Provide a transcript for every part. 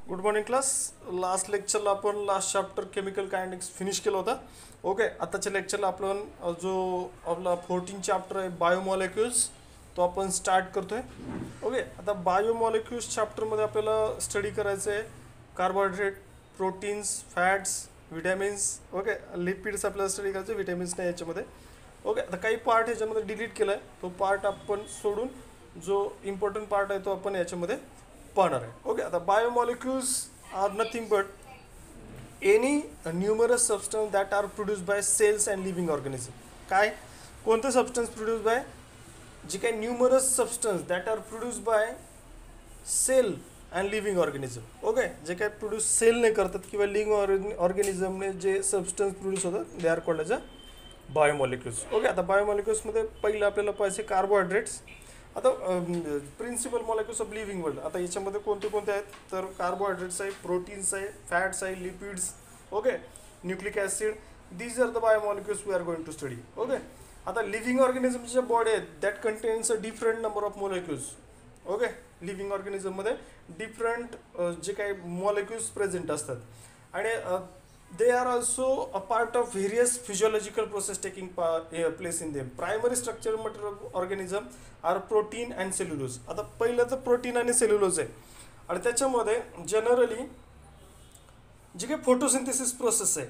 Good morning class. Last लेक्चरला आपण last chapter chemical kinetics finish केलं होतं. ओके, आताच्या लेक्चरला आपण जो आपला 14 चॅप्टर आहे बायोमॉलिक्युल्स तो आपण स्टार्ट करतोय. ओके, आता बायोमॉलिक्युल्स चॅप्टरमध्ये आपल्याला स्टडी करायचं आहे carbohydrate, proteins, fats, vitamins. Okay, lipids आपल्याला स्टडी करायचं, विटॅमिन्स नाही याच्यामध्ये. ओके, आता काही पार्ट ह्याच्यामध्ये डिलीट केला आहे, तो पार्ट आपण सोडून जो इम्पॉर्टंट पार्ट आहे तो आपण याच्यामध्ये पाहणार आहे. ओके, आता biomolecules are nothing but any numerous substance that are produce by cells and living organism. काय कोणते सबस्टन्स प्रोड्यूस बाय, जे काही numerous substance that are produce by cell and living organism. Okay, जे काही प्रोड्यूस सेलने करतात किंवा लिव्हिंग ऑर्गॅनिझमने जे सबस्टन्स प्रोड्यूस होतात they are called as a biomolecules. Okay, आता बायोमॉलिक्युल्समध्ये पहिलं आपल्याला पाहिजे कार्बोहायड्रेट्स. आता principal molecules of living world. आता याच्यामध्ये कोणते कोणते आहेत तर कार्बोहायड्रेट्स आहे, प्रोटीन्स आहे, फॅट्स आहे, lipids. Okay, nucleic acid. These are the biomolecules we are going to study. Okay, आता लिव्हिंग ऑर्गॅनिझमच्या बॉडी आहेत that contains a different number of molecules. Okay, living ऑर्गॅनिझममध्ये डिफरंट जे काही मॉलिक्युल्स प्रेझेंट असतात आणि they are also a part of various physiological process taking place in them. Primary structural material of organism are protein and cellulose. आता पहिलं तर protein आणि cellulose आहे आणि त्याच्यामध्ये जनरली जे काही फोटोसिंथेसिस प्रोसेस आहे,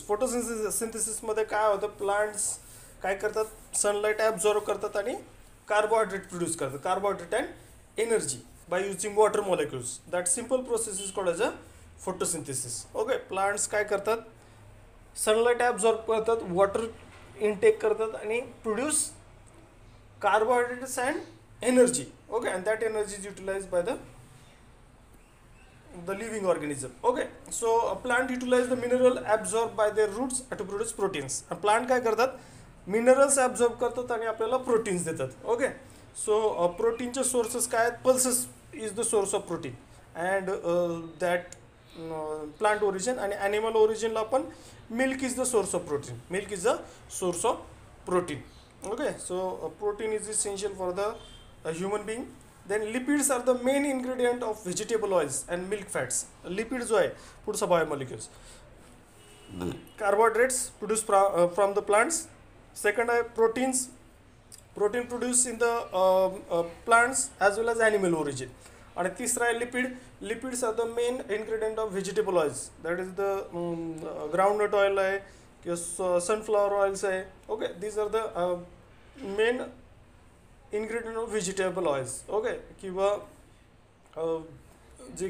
फोटोसिंथेसिसमध्ये काय होतं, प्लांट्स काय करतात, सनलाईट ॲब्झॉर्व करतात आणि कार्बोहायड्रेट प्रोड्यूस करतात, carbohydrate and energy by using water molecules. That simple process is called as a photosynthesis. Okay, plants काय करतात, सनलाईट ॲब्झॉर्ब करतात, वॉटर इनटेक करतात आणि produce carbohydrates and energy. Okay, and that energy is utilize by the living organism. Okay, so plant utilize the mineral absorb by their roots to produce proteins. Plant काय करतात, minerals absorb करतात आणि आपल्याला proteins देतात. Okay, so प्रोटीनचे sources काय आहेत, pulses is the source of protein and that plant origin आणि ॲनिमल ओरिजिनला पण milk is the source of protein. Milk is the source of protein. Okay, so protein is essential for the human being. Then lipids are the main ingredient of vegetable oils and milk fats. Lipid जो आहे पुढचा biomolecules. Carbohydrates produce from the plants. Second आहे proteins, protein produce in the plants as well as animal origin. आणि तिसरा आहे lipid. Lipids are the main ingredient of vegetable oils, that is the groundnut oil आहे किंवा sunflower oils आहे. Okay, these are the main ingredient of vegetable oils. Okay, किंवा जे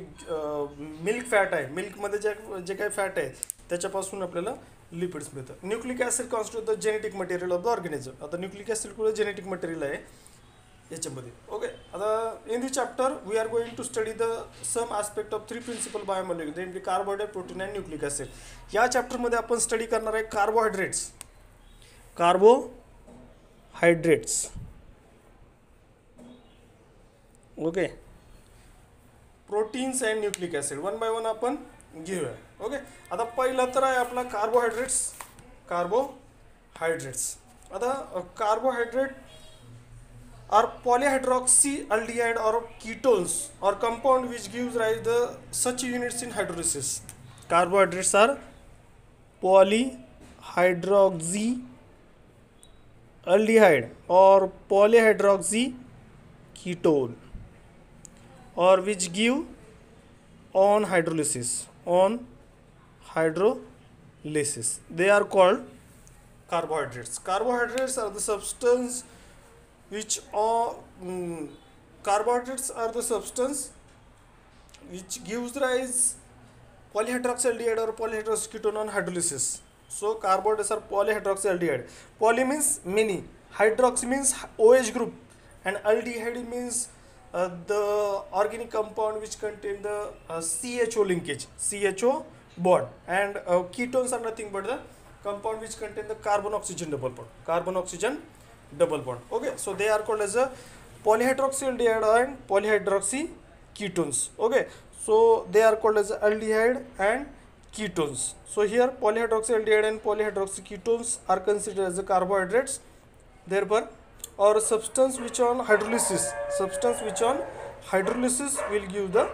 milk fat आहे, मिल्कमध्ये जे काही फॅट आहे त्याच्यापासून आपल्याला लिपिड्स मिळतं. Nucleic acid constitute the genetic material of the organism. आता न्यूक्लिक ॲसिड कुठे जेनेटिक मटेरियल आहे याच्यामध्ये. ओके, आता in this chapter we are going to study the some aspect of 3 principal biomolecules, then carbohydrate, protein and nucleic acid. या चॅप्टरमध्ये आपण study करणार आहे carbohydrates. Okay, proteins and nucleic acid one by one आपण घेऊया. Okay, आता पहिला तर आहे आपला कार्बोहायड्रेट्स. आता carbohydrate are polyhydroxyaldehyde or ketones or compound which gives rise to such units in hydrolysis. Carbohydrates are polyhydroxyaldehyde or polyhydroxyketone or which give on hydrolysis. They are called carbohydrates. Carbohydrates are the substance which carbohydrates are the substance which gives rise polyhydroxyaldehyde or polyhydroxyketone on hydrolysis. So carbohydrates are polyhydroxyaldehyde. Poly means many, hydroxy means OH group, and aldehyde means the organic compound which contain the CHO linkage, CHO bond, and ketones are nothing but the compound which contain the carbon oxygen double bond. Okay, so they are called as a polyhydroxyaldehyde and polyhydroxyketones. Okay, so they are called as aldehyde and ketones. So here polyhydroxyaldehyde and polyhydroxyketones are considered as the carbohydrates. Therefore, or substance which on hydrolysis will give the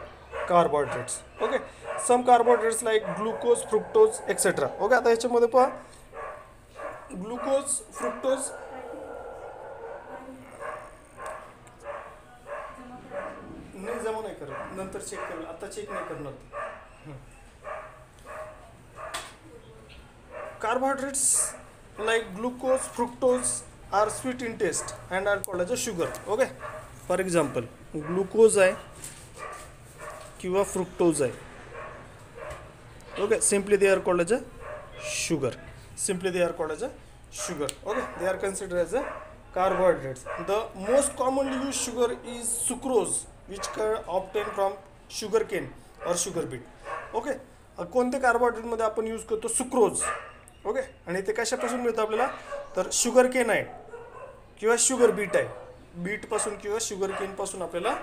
carbohydrates. Okay, some carbohydrates like glucose, fructose etcetera. Okay, आता याच्यामध्ये पहा glucose, fructose नाही जमा नाही करत, नंतर check करेल, आता चेक नाही करणार. Carbohydrates like glucose, fructose are sweet in taste and are called as a sugar. Okay, for example, glucose आहे किंवा fructose आहे. Okay, simply they are called as a sugar. Simply they are called as a sugar. Okay, they are considered as a carbohydrates. The most commonly used sugar is sucrose, which can obtain from sugar cane or sugar beet. Okay, कोणत्या कार्बोहायड्रेटमध्ये आपण use करतो sucrose. Okay, आणि ते कशापासून मिळतं आपल्याला, तर sugar cane आहे किंवा शुगर बीट आहे, बीटपासून किंवा शुगर केनपासून आपल्याला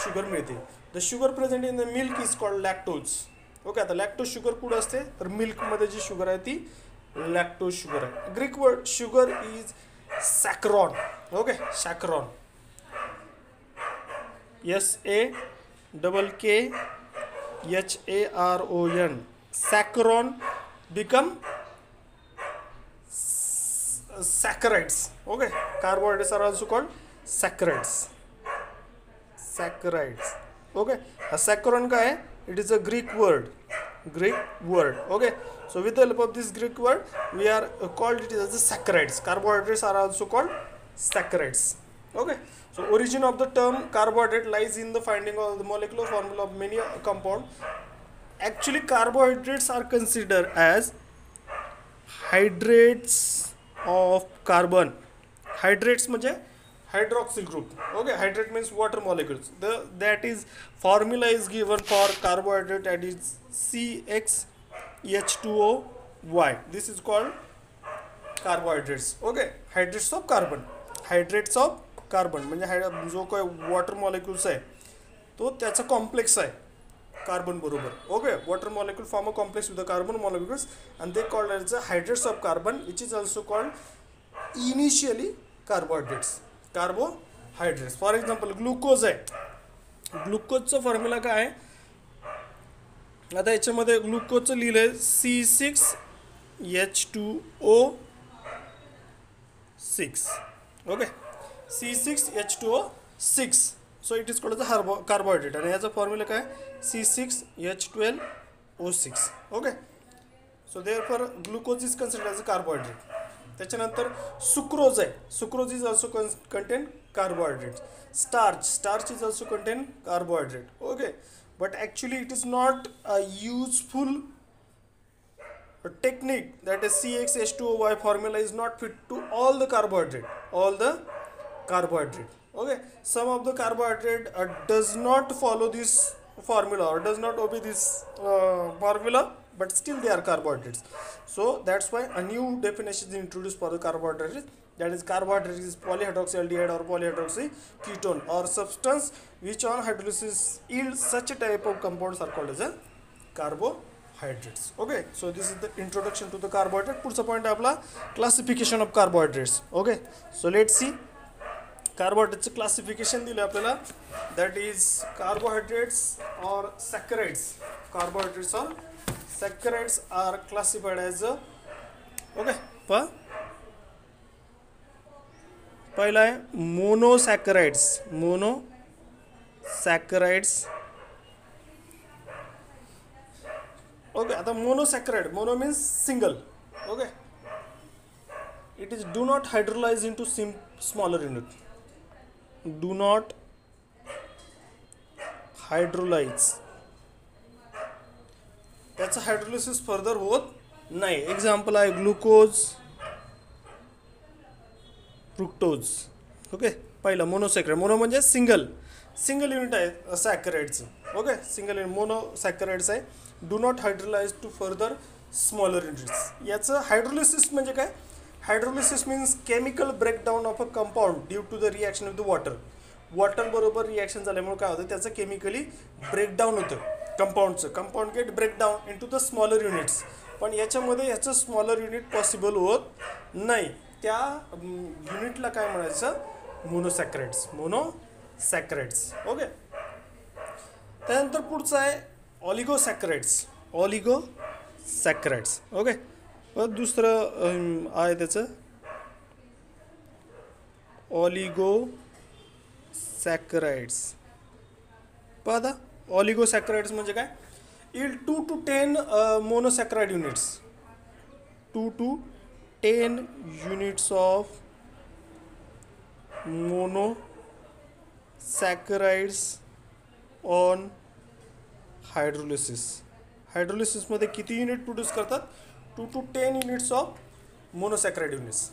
शुगर मिळते. The sugar present in the milk is called lactose. Okay, आता लॅक्टोज शुगर कुठं असते, तर मिल्कमध्ये जी शुगर आहे ती लॅक्टोज शुगर आहे. Greek word sugar is saccharon. Okay, saccharon, SAKKHARON. Saccharon become saccharides. Okay, carbohydrates are also called saccharides. Saccharides. Okay, a saccharon काय आहे, it is a Greek word. Okay, so with the help of this Greek word we are called it as the saccharides. Carbohydrates are also called saccharides. Okay, so origin of the term carbohydrate lies in the finding of the molecular formula of many compound. Actually carbohydrates are considered as hydrates of carbon. Hydrates म्हणजे hydroxyl group. Okay, hydrate means water molecules. That is formula is given for carbohydrate, that is CxH2OY. This is called carbohydrates. Okay, hydrates of carbon. Hydrates of carbon म्हणजे जो काय water molecules आहे तो त्याचा complex आहे carbon बरोबर. Okay, water molecule form a complex with the carbon molecules and they called as the hydrates of carbon, which is also called initially carbohydrates. Carbohydrates, for example glucose आहे. ग्लुकोजचं formula काय आहे, आता याच्यामध्ये ग्लुकोजचं लिहिलंय C6H2O6. Okay, C6H2O6. So it is called as a carbohydrate आणि याचा formula काय C6H12O6. Okay, so therefore glucose is considered as a carbohydrate. त्याच्यानंतर सुक्रोज आहे. Sucrose is also content carbohydrate. Starch is also content carbohydrate. Okay, but actually it is not a useful technique, that is CxH2OY formula is not fit to all the carbohydrate. Okay, some of the carbohydrate does not follow this formula or does not obey this formula, but still they are carbohydrates. So that's why a new definition is introduced for the carbohydrates, that is carbohydrate is polyhydroxyaldehyde or polyhydroxy ketone or substance which on hydrolysis yields such a type of compounds are called as a carbohydrates. Okay, so this is the introduction to the carbohydrate. पुढचा point आहे आपला classification of carbohydrates. Okay, so let's see कार्बोहायड्रेटचं classification दिलं आपल्याला, that is carbohydrates और saccharides. Carbohydrates और saccharides are classified as a, okay, पहिला आहे मोनोसॅकराइड्स. ओके, आता monosaccharide, mono means single. Okay, it is do not hydrolyze into smaller unit. Do not hydrolyze. त्याचं hydrolysis further होत नाही. Example आहे glucose, fructose. Okay, पहिला monosaccharide. Mono म्हणजे single unit आहे सॅकराइडचं. ओके, सिंगल युनिट मोनोसॅकराइड्स आहे. Do not hydrolyze to further smaller units. याचं हायड्रोलिसिस म्हणजे काय, hydrolysis means chemical breakdown of a compound due to the reaction with the water बरोबर reaction झाल्यामुळे काय होतं, त्याचं केमिकली ब्रेकडाऊन होतं कंपाऊंडचं. Compound get breakdown into the smaller units. पण याच्यामध्ये याचं स्मॉलर युनिट पॉसिबल होत नाही. त्या युनिटला काय म्हणायचं, मोनोसॅकराइड्स. ओके, त्यानंतर पुढचं आहे ऑलिगोसॅकराइड्स. ऑलिगोसॅकराइड्स ओके. दुसरं आहे त्याचं ऑलिगोसॅकराइड्स. पहा ऑलिगोसॅकराइड्स म्हणजे काय, yield 2 to 10 monosaccharide units. 2 to 10 units of monosaccharides on hydrolysis. हायड्रोलिसिसमध्ये किती युनिट प्रोड्यूस करतात, 2 to 10 units of monosaccharide units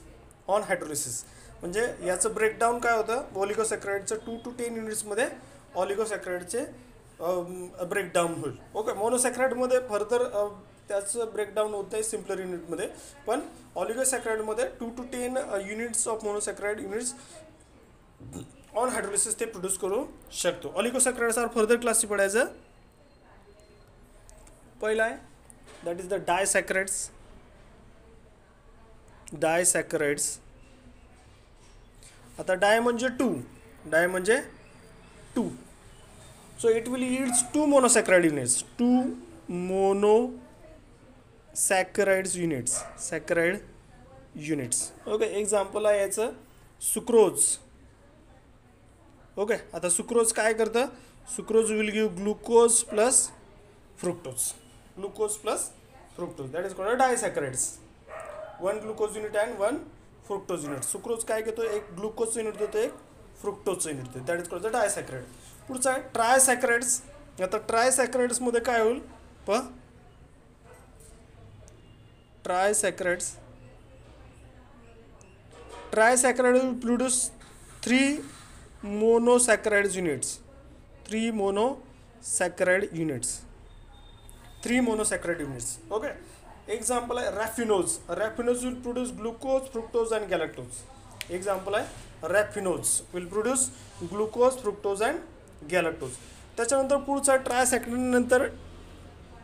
on hydrolysis. म्हणजे याचं ब्रेकडाऊन काय होतं, ऑलिगोसॅकराइडचं 2 to 10 युनिट्समध्ये ऑलिगोसॅकराइडचे ब्रेकडाऊन होईल. ओके. मोनोसॅकराइडमध्ये फर्दर त्याचं ब्रेकडाऊन होतं आहे सिम्पलर युनिटमध्ये, पण ऑलिगोसॅकराइडमध्ये 2 to 10 units of monosaccharide units on hydrolysis ते प्रोड्यूस करू शकतो. Oligosaccharides are further classified as a, पहिला आहे that is the disaccharides. Disaccharides. आता डाय म्हणजे 2, डाय म्हणजे 2. So it will yields 2 monosaccharide units. 2 monosaccharides units. Saccharide units. Okay. Example आहे याचं सुक्रोज. ओके. आता सुक्रोज काय करतं, sucrose will give glucose plus fructose. Glucose plus fructose that is called disaccharides. 1 glucose unit and 1 fructose unit. Sucrose काय घेतो, एक ग्लुकोजचं unit देतो, एक फ्रुक्टोजचं युनिट देतो. That is called the disaccharide. पुढचं आहे ट्रायसॅकराइड्स. आता ट्रायसॅकराइड्समध्ये काय होईल, trisaccharides. Trisaccharide will produce 3 monosaccharides units. 3 monosaccharides units. Okay. Example आहे रॅफिनोज. रॅफिनोज will produce glucose, fructose and galactose. Example आहे raffinose will produce glucose, fructose and galactose. त्याच्यानंतर पुढचा ट्रायसॅकराइड नंतर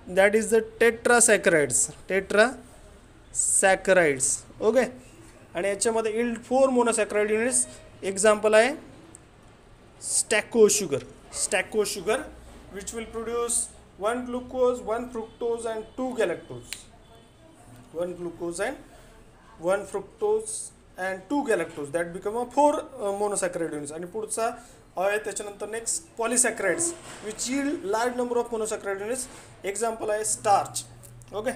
that is the tetrasaccharides. Tetrasaccharides. Okay. आणि याच्यामध्ये yield 4 monosaccharide units. Example आहे stachyose sugar. Stachyose sugar which will produce 1 glucose, 1 fructose and 2 galactose. 1 glucose and 1 fructose and 2 galactose that become a 4 monosaccharide units. आणि पुढचा आहे त्याच्यानंतर next polysaccharides which yield large number of monosaccharide units. Example आहे starch. Okay.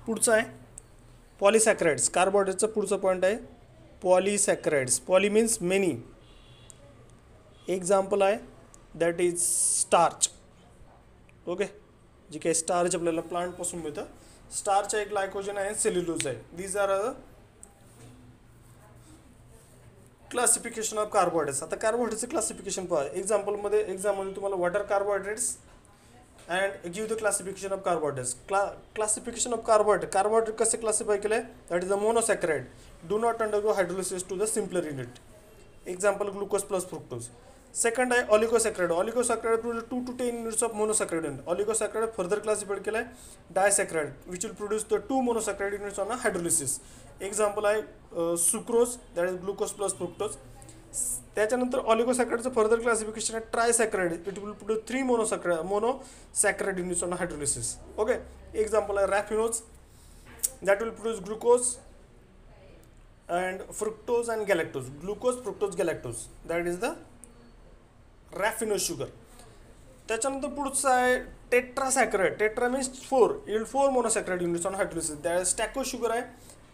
पुढचं आहे polysaccharides. कार्बोहायड्रेटचा पुढचा point आहे polysaccharides. Poly means many. Example आहे दॅट इज स्टार्च. ओके. जे काही स्टार्च आपल्याला प्लांटपासून मिळतं. स्टार्च आहे, ग्लायकोजन आहे, सेल्युलोज आहे. These are classification of carbohydrates. आता कार्बोहायड्रेटचं क्लासिफिकेशन पहा. एक्झाम्पलमध्ये तुम्हाला water carbohydrates and give the classification of carbohydrates. Classification of carbohydrate कसे क्लासिफाय केले, that is the monosaccharide do not undergo hydrolysis to the simpler unit. Example glucose plus fructose. Second आहे oligosaccharide. Oligosaccharide produce 2 to 10 units of monosaccharide unit. Oligosaccharide further classified केलं आहे disaccharide which will produce the 2 monosaccharide units on a hydrolysis. Example आहे sucrose that is glucose plus fructose. त्याच्यानंतर ऑलिगोसॅकराइडचं further classification आहे trisaccharide. It will produce 3 monosaccharide units on hydrolysis. Okay. Example आहे raffinose that will produce glucose and fructose and galactose. Glucose, fructose, galactose that is the raffinose sugar. त्याच्यानंतर पुढचं आहे tetrasaccharide. Tetra means 4 yield 4 monosaccharide units on hydrolysis. That stachyose sugar आहे.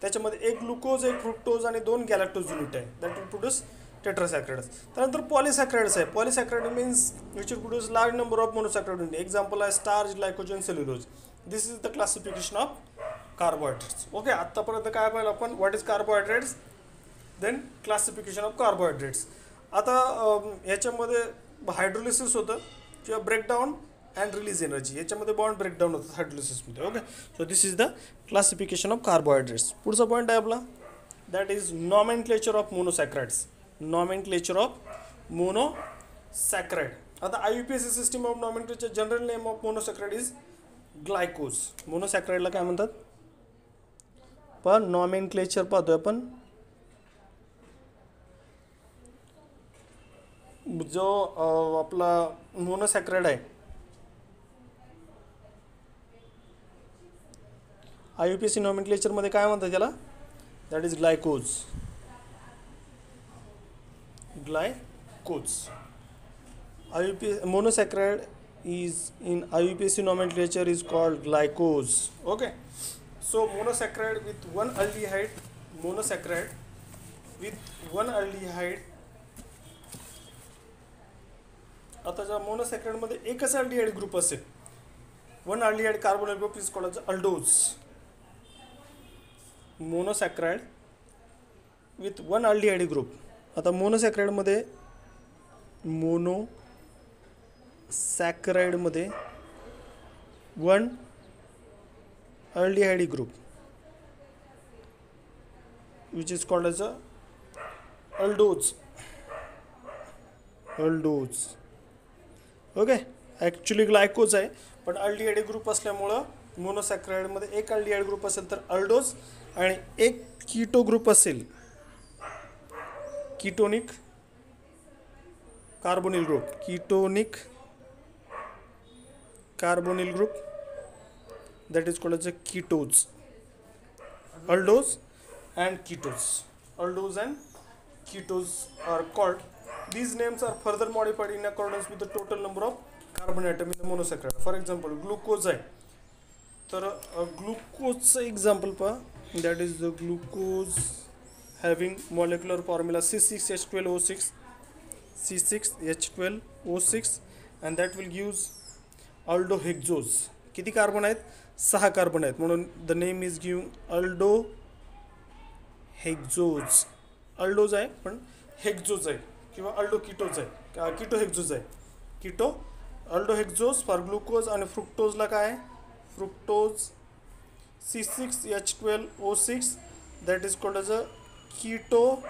त्याच्यामध्ये 1 glucose, 1 fructose आणि 2 गॅलॅक्टोज unit आहे. That will produce tetrasaccharides. त्यानंतर polysaccharides आहे. Polysaccharide means which will produce large number of monosaccharide unit. Example आहे starch, glycogen, cellulose. This is the classification of carbohydrates. Okay. आत्तापर्यंत काय पाहिलं आपण, what is carbohydrates, then classification of carbohydrates. आता ह्याच्यामध्ये hydrolysis होतं किंवा ब्रेकडाऊन अँड रिलीज एनर्जी. याच्यामध्ये बॉन्ड ब्रेकडाऊन होतं हायड्रोलिसिसमध्ये. Okay. So this is the classification of carbohydrates. पुढचा पॉईंट आहे आपला that is nomenclature of monosaccharides. Nomenclature of monosaccharide. आता IUPAC system of nomenclature general name of monosaccharide is glycose. मोनोसॅकराइडला काय म्हणतात, पण नॉमेनक्लेचर पाहतोय आपण. जो आपला मोनोसॅकराइड आहे IUPAC नॉमेनक्लेचरमध्ये काय म्हणतात त्याला? That is glycose. Monosaccharide is in IUPAC nomenclature is called glycose. Okay, so monosaccharide with one aldehyde, आता ज्या मोनोसॅक्राइड मध्ये एकच अल्डिहाइड ग्रुप असेल, one aldehyde carbonyl group is called aldose. Monosaccharide with one aldehyde group. आता monosaccharide मध्ये one aldehyde group which is called as aldose. Okay, actually glycose आहे, पण aldehyde group असल्यामुळं मोनोसॅक्राइडमध्ये एक अल्डिहाइड ग्रुप असेल तर अल्डोज, आणि एक कीटो ग्रुप असेल, ketonic carbonyl group, that is called as a ketones. Aldose and ketones are called. These names are further modified in accordance with the total number of carbon atom in the monosaccharide. For example, glucose आहे, तर ग्लुकोजचं example पहा. that is the glucose having molecular formula C6H12O6 and that will gives aldohexose. किती carbon आहेत? 6 carbon आहेत, म्हणून the name is giving aldohexose. Aldose आहे पण hexose आहे, किंवा अल्डोकिटोज आहे, किटोहेक्झोज आहे. Aldohexose for glucose. आणि फ्रुक्टोजला काय आहे? Fructose C6H12O6 that is called as a ketohexose.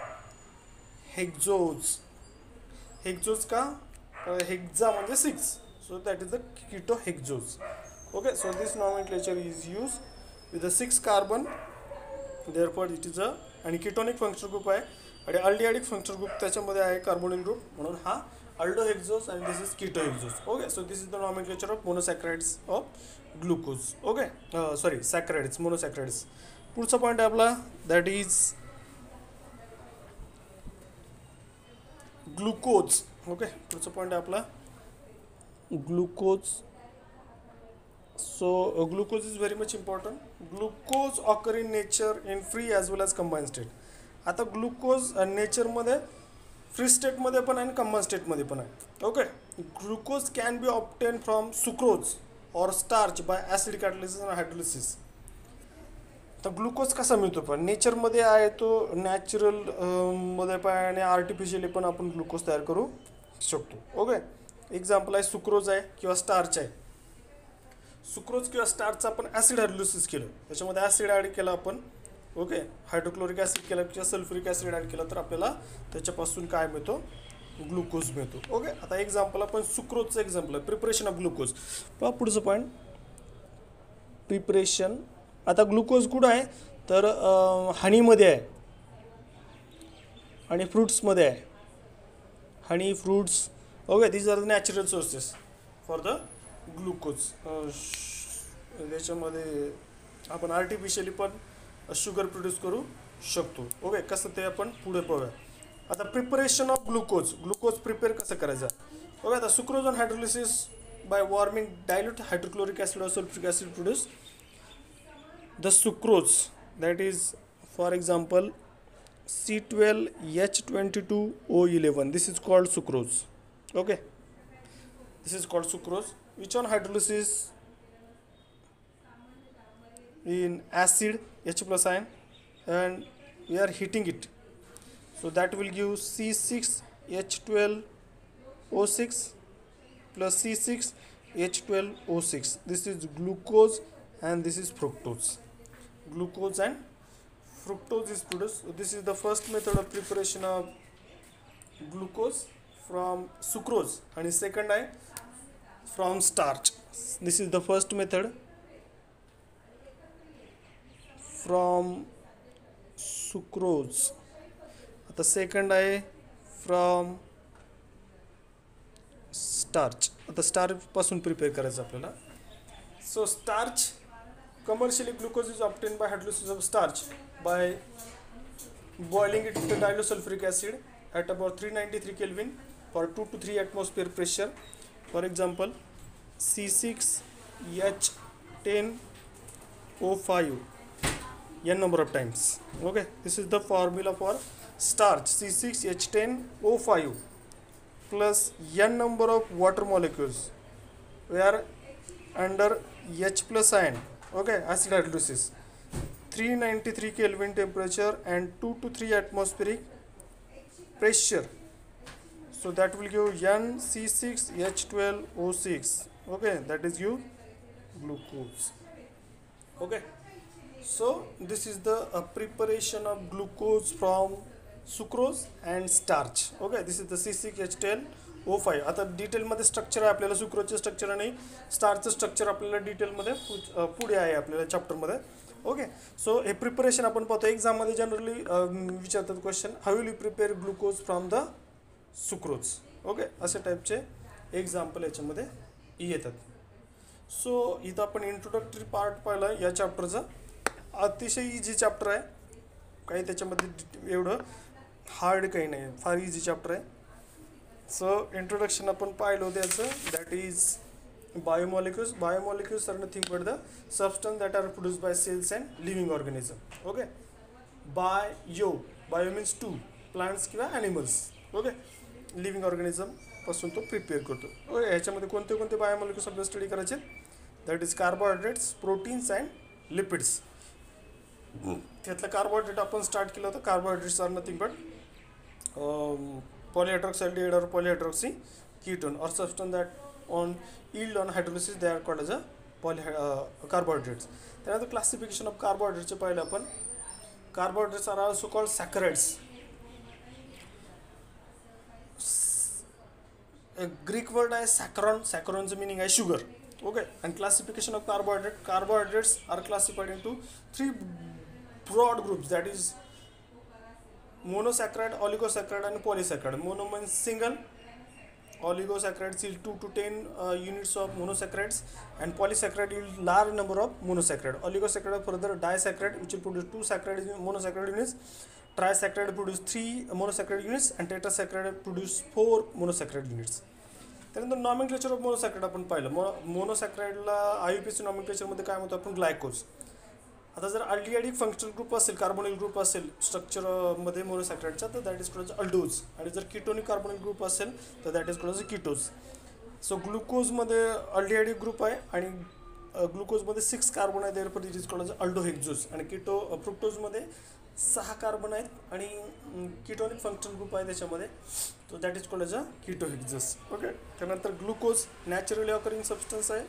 Hexose का? हेक्झा म्हणजे 6, so that is the ketohexose. Okay, so this nomenclature is used with the 6 carbon, therefore it is a, आणि ketonic functional group आहे, आणि aldehydic functional group त्याच्यामध्ये आहे carbonyl group, म्हणून हा aldohexose and this is ketohexose. Okay, so this is the nomenclature of monosaccharides of glucose. Okay, sorry, saccharides, monosaccharides. पुढचा point आहे आपला, that is ग्लुकोज. ओके, पुढचा पॉईंट आहे आपला glucose. So glucose is very much important. Glucose occur in nature in free as well as combine state. आता glucose नेचरमध्ये free स्टेटमध्ये पण आहे आणि कंबाईन स्टेटमध्ये पण आहे. Okay, glucose can be obtain from sucrose or starch by acid catalysis आणि हायड्रोलिसिस. तर ग्लुकोज कसा मिळतो? पण नेचरमध्ये आहे तो, नॅचरल मध्ये पण, आणि आर्टिफिशियली पण आपण ग्लुकोज तयार करू शकतो. ओके, एक्झाम्पल आहे सुक्रोज आहे किंवा स्टार्च आहे. सुक्रोज किंवा स्टार्चचा आपण ॲसिड हायड्रोलिसिस केलं, त्याच्यामध्ये ॲसिड ॲड केला आपण. ओके, हायड्रोक्लोरिक ॲसिड केलं किंवा सल्फ्युरिक ॲसिड ॲड केलं तर आपल्याला त्याच्यापासून काय मिळतो? ग्लुकोज मिळतो. ओके, आता एक्झाम्पल आपण सुक्रोजचं एक्झाम्पल आहे, प्रिपरेशन ऑफ ग्लुकोज. पहा पुढचं पॉईंट, प्रिपरेशन. आता ग्लुकोज कुठं आहे? तर हनीमध्ये आहे आणि फ्रूट्समध्ये आहे. Honey, fruits. Okay, these are the natural sources for the glucose. त्याच्यामध्ये आपण आर्टिफिशियली पण शुगर प्रोड्यूस करू शकतो. ओके, कसं ते आपण पुढे पाहूया. आता प्रिपरेशन ऑफ ग्लुकोज प्रिपेअर कसं करायचं? ओके, आता sucrose on hydrolysis by warming dilute hydrochloric acid और sulphuric acid produce the sucrose, that is for example C12H22O11. this is called sucrose. Okay, this is called sucrose, which on hydrolysis in acid H plus ion, and we are heating it, so that will give C6H12O6 plus C6H12O6. this is glucose and this is fructose. Glucose and fructose is produced. This is the first method of preparation of glucose from sucrose, and second I from starch. This is the first method from sucrose. The second I from starch. आता starch पासून prepare करायचं आपल्याला. So starch commercially glucose is obtained by hydrolysis of starch by boiling it with the dilusulfuric acid at about 393 Kelvin for 2 to 3 atmosphere pressure. For example, C6H10O5 n number of times. Okay, this is the formula for starch, C6H10O5 plus n number of water molecules where under H plus ion. Okay, acid hydrolysis, 393 Kelvin temperature and 2 to 3 atmospheric pressure. So that will give NC6H12O6. Okay, that is you glucose. Okay, so this is the preparation of glucose from sucrose and starch. Okay, this is the C6H12O5. आता डिटेलमध्ये structure आहे आपल्याला, सुक्रोजचे structure आणि स्टार्चचं structure आपल्याला डिटेलमध्ये पुढे आहे आपल्याला चॅप्टरमध्ये. ओके, सो हे प्रिपरेशन आपण पाहतो. एक्झाममध्ये जनरली विचारतात question, how will you prepare glucose from the sucrose. Okay, अशा टाईपचे एक्झाम्पल याच्यामध्ये येतात. सो इथं आपण इंट्रोडक्टरी पार्ट पाहिला या चॅप्टरचा. अतिशय इझी चॅप्टर आहे, काही त्याच्यामध्ये एवढं हार्ड काही नाही, फार इझी चॅप्टर आहे. सो इंट्रोडक्शन आपण पाहिलं होतं याचं, that is biomolecules. Biomolecules are nothing but the substance that are produced by cells and living organism. Okay, bio means to, plants किंवा ॲनिमल्स. ओके, लिव्हिंग ऑर्गॅनिझम पासून तो प्रिपेअर करतो. Okay, ह्याच्यामध्ये कोणते कोणते बायोमॉलिक्युल्स आपल्याला स्टडी करायचे, that is carbohydrates, proteins and lipids. त्यातलं कार्बोहायड्रेट आपण स्टार्ट केलं होतं. Carbohydrates are nothing but polyhydroxyaldehyde or polyhydroxy ketone or substance that on yield on hydrolysis they are called as a carbohydrates. त्यानंतर classification of कार्बोहायड्रेट्सचे पाहिलं आपण. Carbohydrates are also called saccharides. Greek word आहे saccharon, सॅकरॉनचं meaning आहे sugar. Okay, and classification of carbohydrate. Carbohydrates are classified into 3 broad groups, that is monosaccharide, oligosacharide and polysaccharide. Mono means single, oligosaccharides yield 2 to 10 units of monosaccharides, and polysaccharide yield large number of monosaccharide. Oligosaccharide further disaccharide which will produce 2 saccharide monosaccharide units, trisaccharide produce 3 monosaccharide units, and tetrasaccharide produce 4 monosaccharide units. त्यानंतर nomenclature of मोनोसॅक्राइड आपण पाहिलं. मोनोसॅक्राइडला IUPAC नॉमेनक्लेचरमध्ये काय म्हणतो आपण, glucose. आता जर aldehydic functional group असेल, carbonyl group असेल स्ट्रक्चरमध्ये मोनोसॅक्राइडचा, तर दॅट इज कॉल्ड अल्डोज. आणि जर कीटोनिक कार्बोनिल ग्रुप असेल तर that is called ketose. So ग्लुकोजमध्ये अल्डिहाइडिक ग्रुप आहे आणि ग्लुकोजमध्ये 6 कार्बन आहे, therefore it is called aldohexose. आणि फ्रुक्टोजमध्ये 6 कार्बन आहेत आणि कीटोनिक फंक्शनल ग्रुप आहे त्याच्यामध्ये, तो that is called ketohexose. Okay, त्यानंतर ग्लुकोज नॅचरली ऑकरिंग सबस्टन्स आहे,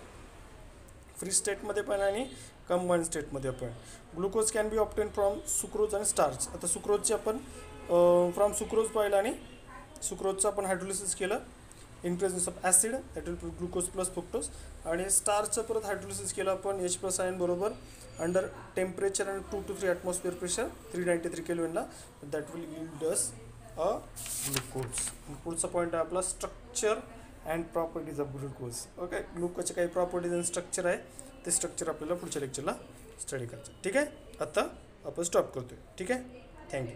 फ्री स्टेटमध्ये पण आणि कंबाईन स्टेटमध्ये पण. Glucose can be obtain from sucrose आणि स्टार्च. आता सुक्रोजचे आपण फ्रॉम सुक्रोज पाहिलं आणि सुक्रोजचं आपण हायड्रोलिसिस केलं in presence of acid, that will glucose plus fructose. आणि स्टार्चचं परत हायड्रोलिसिस केलं आपण H प्लस आयन बरोबर अंडर टेम्परेचर आणि 2 to 3 ॲटमॉस्फिअर प्रेशर 393 केल्विनला, that will yield us a glucose. पुढचा पॉईंट आहे आपला structure and properties of glucose. Okay, ग्लुकोजचे काही प्रॉपर्टीज आणि स्ट्रक्चर आहे, ते स्ट्रक्चर आपल्याला पुढच्या लेक्चरला स्टडी करायचं. ठीक आहे, आता आपण स्टॉप करतोय. ठीक आहे, थँक्यू.